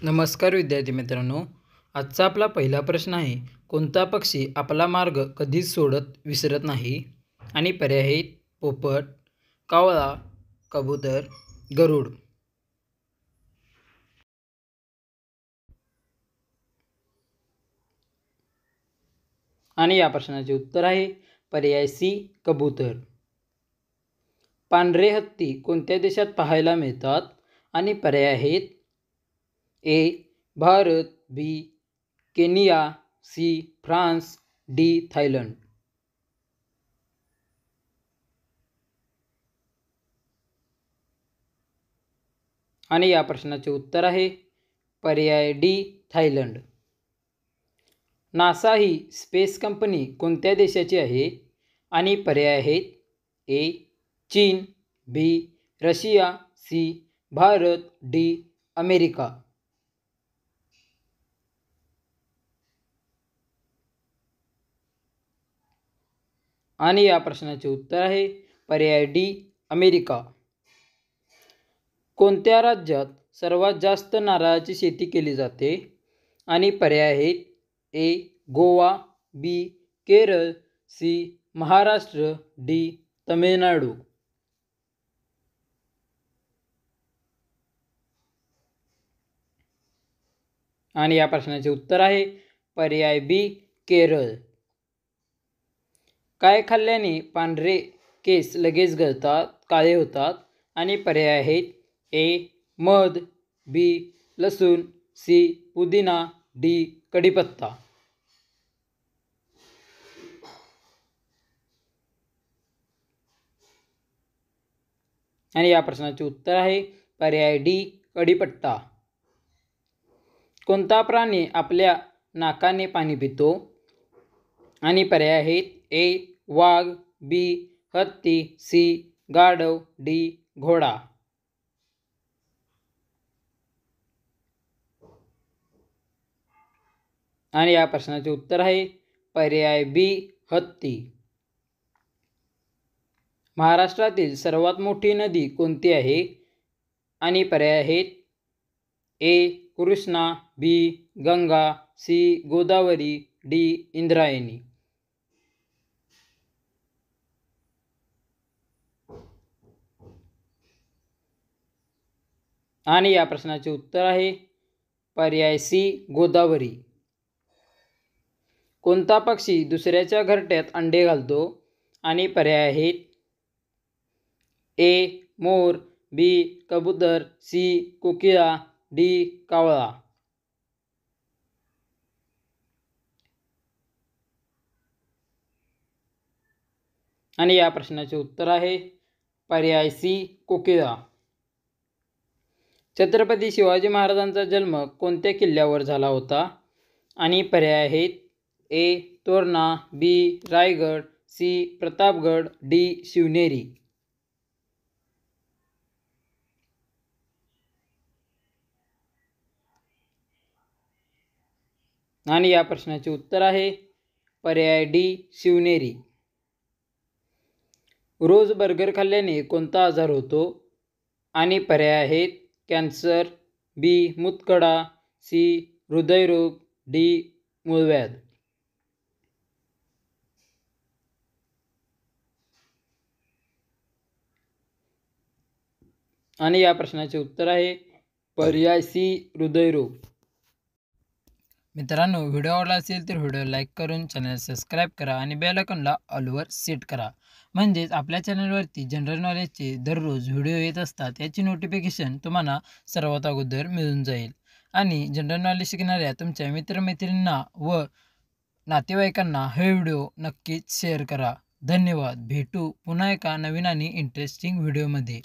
नमस्कार विद्यार्थी मित्रांनो, आजचा आपला पहिला प्रश्न आहे, कोणता पक्षी आपला मार्ग कधीच विसरत नाही? आणि पर्याय आहेत पोपट, कावळा, कबूतर, गरुड. आणि या प्रश्नाचे उत्तर आहे पर्याय सी, कबूतर. पांढरे हत्ती कोणत्या देशात पाहायला मिळतात? आणि पर्याय आहेत A Bharat, B Kenya, C France, D Thailand. आणि या प्रश्नाचे उत्तर आहे पर्याय डी, थायलंड. नासा ही स्पेस कंपनी कोणत्या देशाची आहे? आणि पर्याय आहेत ए चीन, B Russia, C Bharat, D America. आणि या प्रश्नाचे उत्तर आहे पर्याय डी, अमेरिका. कोणत्या राज्यात सर्वात जास्त नारळाची शेती केली जाते? आणि पर्याय आहेत ए गोवा, बी केरळ, सी महाराष्ट्र, डी तमिळनाडू. आणि या प्रश्नाचे उत्तर आहे पर्याय बी, केरळ. काय खाल्ल्याने पांढरे केस लगेच गळतात, काळे होतात? आणि पर्याय आहेत ए मध, बी लसूण, सी पुदिना, डी कढीपत्ता. आणि या प्रश्नाचे उत्तर आहे पर्याय डी, कढीपत्ता. कोणता प्राणी आपल्या नाकाने पाणी पितो? आणि पर्याय आहेत ए वाघ, बी हत्ती, सी गाढव, डी घोडा. आणि या प्रश्नाचे उत्तर आहे पर्याय बी, हत्ती. महाराष्ट्रातील सर्वात मोठी नदी कोणती आहे? आणि पर्याय आहेत ए कृष्णा, बी गंगा, सी गोदावरी, डी इंद्रायणी. आणि या प्रश्नाचे उत्तर आहे पर्याय सी, गोदावरी. कोणता पक्षी दुसऱ्याच्या घरट्यात अंडे घालतो? आणि पर्याय आहेत ए मोर, बी कबूतर, सी कोकिळा, डी कावळा. आणि या प्रश्नाचे उत्तर आहे पर्याय सी, कोकिळा. छत्रपती शिवाजी महाराजांचा जन्म कोणत्या किल्ल्यावर झाला होता? आणि पर्याय आहेत ए तोरणा, बी रायगड, सी प्रतापगड, डी शिवनेरी. आणि या प्रश्नाचे उत्तर आहे पर्याय डी, शिवनेरी. रोज बर्गर खाल्ल्याने कोणता आजार होतो? आणि पर्याय आहेत कॅन्सर, बी मूतखडा, सी हृदयरोग, डी मूळव्याध. आणि या प्रश्नाचे उत्तर आहे पर्याय सी, हृदयरोग. मित्रांनो, व्हिडिओ आवडला असेल तर व्हिडिओ लाईक करून चॅनल सबस्क्राईब करा आणि बेल आयकॉनला ऑलवर सेट करा. म्हणजेच आपल्या चॅनलवरती जनरल नॉलेजचे दररोज व्हिडिओ येत असतात, याची नोटिफिकेशन तुम्हाला सर्वात अगोदर मिळून जाईल. आणि जनरल नॉलेज शिकणाऱ्या तुमच्या मित्रमैत्रिणींना व नातेवाईकांना हे व्हिडिओ नक्कीच शेअर करा. धन्यवाद. भेटू पुन्हा एका नवीन आणि इंटरेस्टिंग व्हिडिओमध्ये.